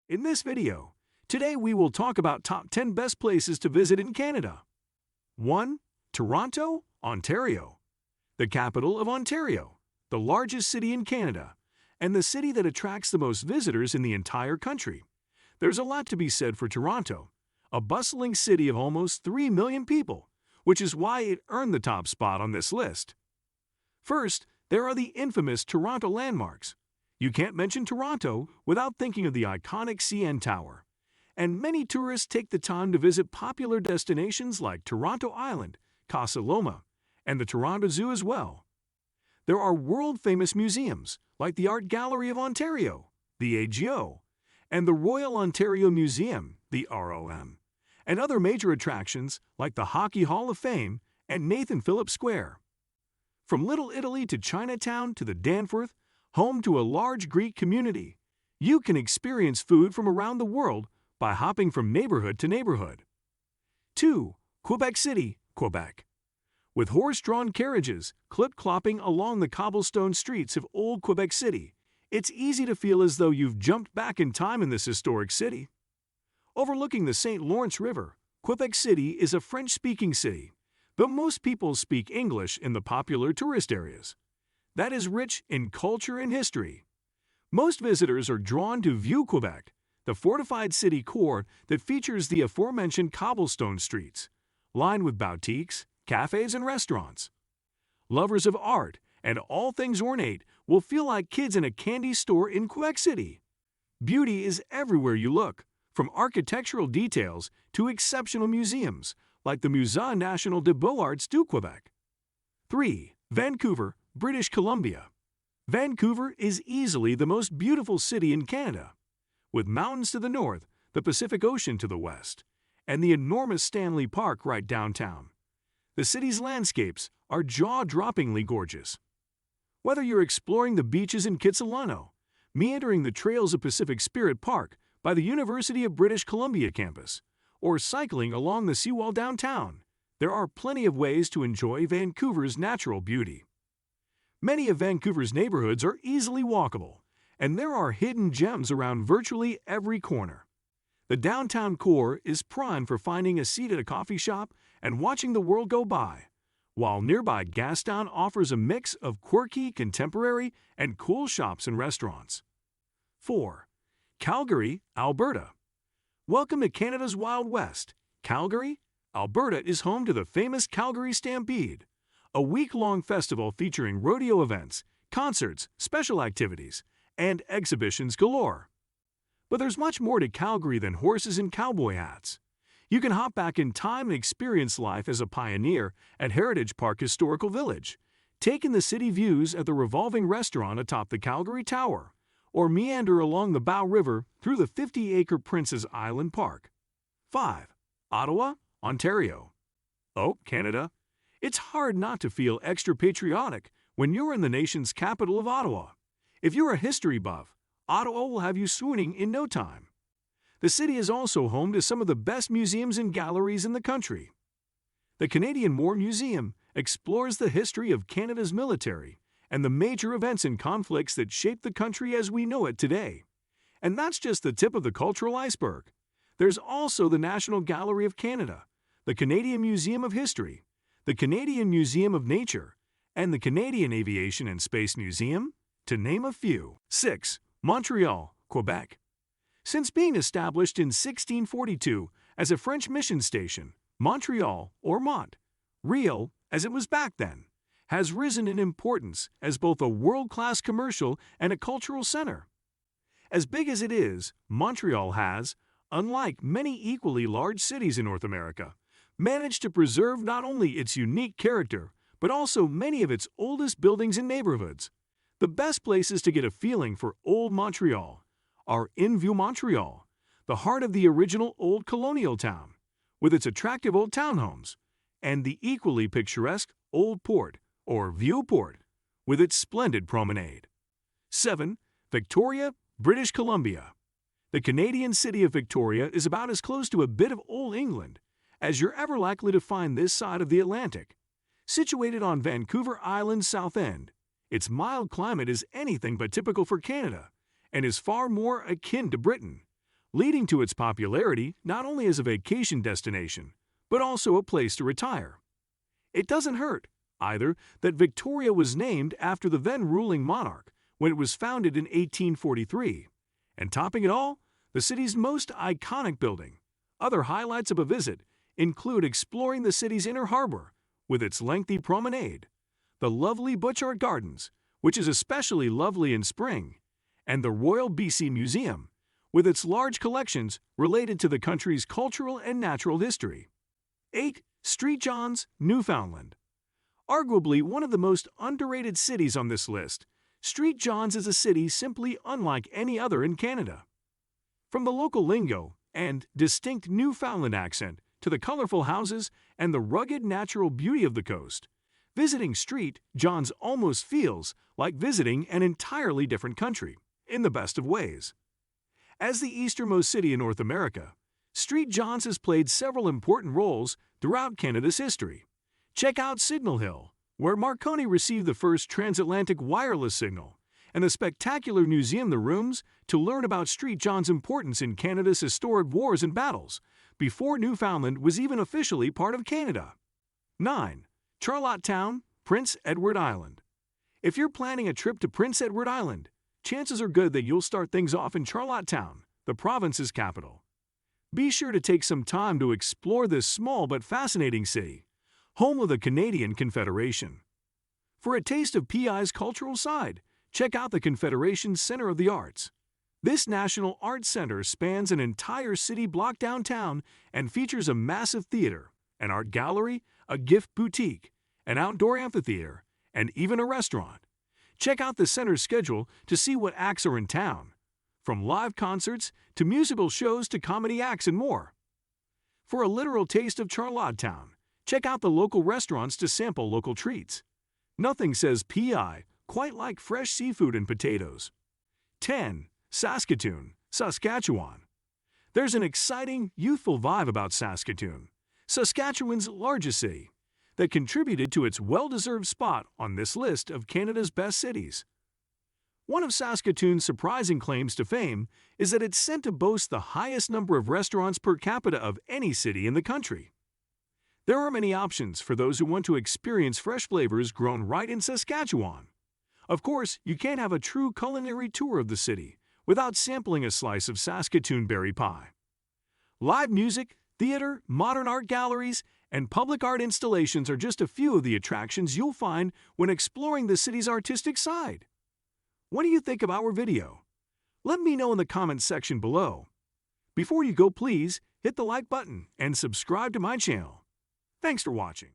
In this video, today we will talk about top 10 best places to visit in Canada. 1. Toronto, Ontario. The capital of Ontario, the largest city in Canada, and the city that attracts the most visitors in the entire country. There's a lot to be said for Toronto, a bustling city of almost 3 million people, which is why it earned the top spot on this list. First, there are the infamous Toronto landmarks. You can't mention Toronto without thinking of the iconic CN Tower. And many tourists take the time to visit popular destinations like Toronto Island, Casa Loma, and the Toronto Zoo as well. There are world-famous museums like the Art Gallery of Ontario, the AGO, and the Royal Ontario Museum, the ROM, and other major attractions like the Hockey Hall of Fame and Nathan Phillips Square. From Little Italy to Chinatown to the Danforth, home to a large Greek community, you can experience food from around the world by hopping from neighborhood to neighborhood. 2. Quebec City, Quebec. With horse-drawn carriages clip-clopping along the cobblestone streets of old Quebec City, it's easy to feel as though you've jumped back in time in this historic city. Overlooking the St. Lawrence River, Quebec City is a French-speaking city, but most people speak English in the popular tourist areas. That is rich in culture and history. Most visitors are drawn to Vieux Quebec, the fortified city core that features the aforementioned cobblestone streets, lined with boutiques, cafes, and restaurants. Lovers of art and all things ornate will feel like kids in a candy store in Quebec City. Beauty is everywhere you look, from architectural details to exceptional museums, like the Musée National des Beaux-Arts du Québec. 3. Vancouver, British Columbia. Vancouver is easily the most beautiful city in Canada, with mountains to the north, the Pacific Ocean to the west, and the enormous Stanley Park right downtown. The city's landscapes are jaw-droppingly gorgeous. Whether you're exploring the beaches in Kitsilano, meandering the trails of Pacific Spirit Park by the University of British Columbia campus, or cycling along the seawall downtown, there are plenty of ways to enjoy Vancouver's natural beauty. Many of Vancouver's neighborhoods are easily walkable, and there are hidden gems around virtually every corner. The downtown core is prime for finding a seat at a coffee shop and watching the world go by, while nearby Gastown offers a mix of quirky, contemporary, and cool shops and restaurants. 4. Calgary, Alberta. Welcome to Canada's Wild West. Calgary, Alberta is home to the famous Calgary Stampede, a week-long festival featuring rodeo events, concerts, special activities, and exhibitions galore. But there's much more to Calgary than horses and cowboy hats. You can hop back in time and experience life as a pioneer at Heritage Park Historical Village, take in the city views at the revolving restaurant atop the Calgary Tower, or meander along the Bow River through the 50-acre Princess Island Park. 5. Ottawa, Ontario. Oh, Canada. It's hard not to feel extra patriotic when you're in the nation's capital of Ottawa. If you're a history buff, Ottawa will have you swooning in no time. The city is also home to some of the best museums and galleries in the country. The Canadian War Museum explores the history of Canada's military and the major events and conflicts that shaped the country as we know it today. And that's just the tip of the cultural iceberg. There's also the National Gallery of Canada, the Canadian Museum of History, the Canadian Museum of Nature, and the Canadian Aviation and Space Museum, to name a few. 6. Montreal, Quebec. Since being established in 1642 as a French mission station, Montreal, or Mont, Real as it was back then, has risen in importance as both a world-class commercial and a cultural center. As big as it is, Montreal has, unlike many equally large cities in North America, managed to preserve not only its unique character, but also many of its oldest buildings and neighborhoods. The best places to get a feeling for Old Montreal are in Vieux Montreal, the heart of the original old colonial town, with its attractive old townhomes, and the equally picturesque Old Port, or Vieux Port, with its splendid promenade. 7. Victoria, British Columbia. The Canadian city of Victoria is about as close to a bit of Old England as you're ever likely to find this side of the Atlantic. Situated on Vancouver Island's south end, its mild climate is anything but typical for Canada and is far more akin to Britain, leading to its popularity not only as a vacation destination, but also a place to retire. It doesn't hurt, either, that Victoria was named after the then-ruling monarch when it was founded in 1843. And topping it all, the city's most iconic building. Other highlights of a visit include exploring the city's inner harbor with its lengthy promenade, the lovely Butchart Gardens, which is especially lovely in spring, and the Royal BC Museum, with its large collections related to the country's cultural and natural history. 8. St. John's, Newfoundland. Arguably one of the most underrated cities on this list, St. John's is a city simply unlike any other in Canada. From the local lingo and distinct Newfoundland accent to the colorful houses and the rugged natural beauty of the coast, visiting St. John's almost feels like visiting an entirely different country, in the best of ways. As the easternmost city in North America, St. John's has played several important roles throughout Canada's history. Check out Signal Hill, where Marconi received the first transatlantic wireless signal, and the spectacular museum The Rooms to learn about St. John's importance in Canada's historic wars and battles, before Newfoundland was even officially part of Canada. 9. Charlottetown, Prince Edward Island. If you're planning a trip to Prince Edward Island, chances are good that you'll start things off in Charlottetown, the province's capital. Be sure to take some time to explore this small but fascinating city, home of the Canadian Confederation. For a taste of PEI's cultural side, check out the Confederation's Center of the Arts. This National Arts Center spans an entire city block downtown and features a massive theater, an art gallery, a gift boutique, an outdoor amphitheater, and even a restaurant. Check out the center's schedule to see what acts are in town, from live concerts to musical shows to comedy acts and more. For a literal taste of Charlottetown, check out the local restaurants to sample local treats. Nothing says PEI quite like fresh seafood and potatoes. 10. Saskatoon, Saskatchewan. There's an exciting, youthful vibe about Saskatoon, Saskatchewan's largest city, that contributed to its well-deserved spot on this list of Canada's best cities. One of Saskatoon's surprising claims to fame is that it's said to boast the highest number of restaurants per capita of any city in the country. There are many options for those who want to experience fresh flavors grown right in Saskatchewan. Of course, you can't have a true culinary tour of the city without sampling a slice of Saskatoon berry pie. Live music, theater, modern art galleries, and public art installations are just a few of the attractions you'll find when exploring the city's artistic side. What do you think of our video? Let me know in the comments section below. Before you go, please hit the like button and subscribe to my channel. Thanks for watching.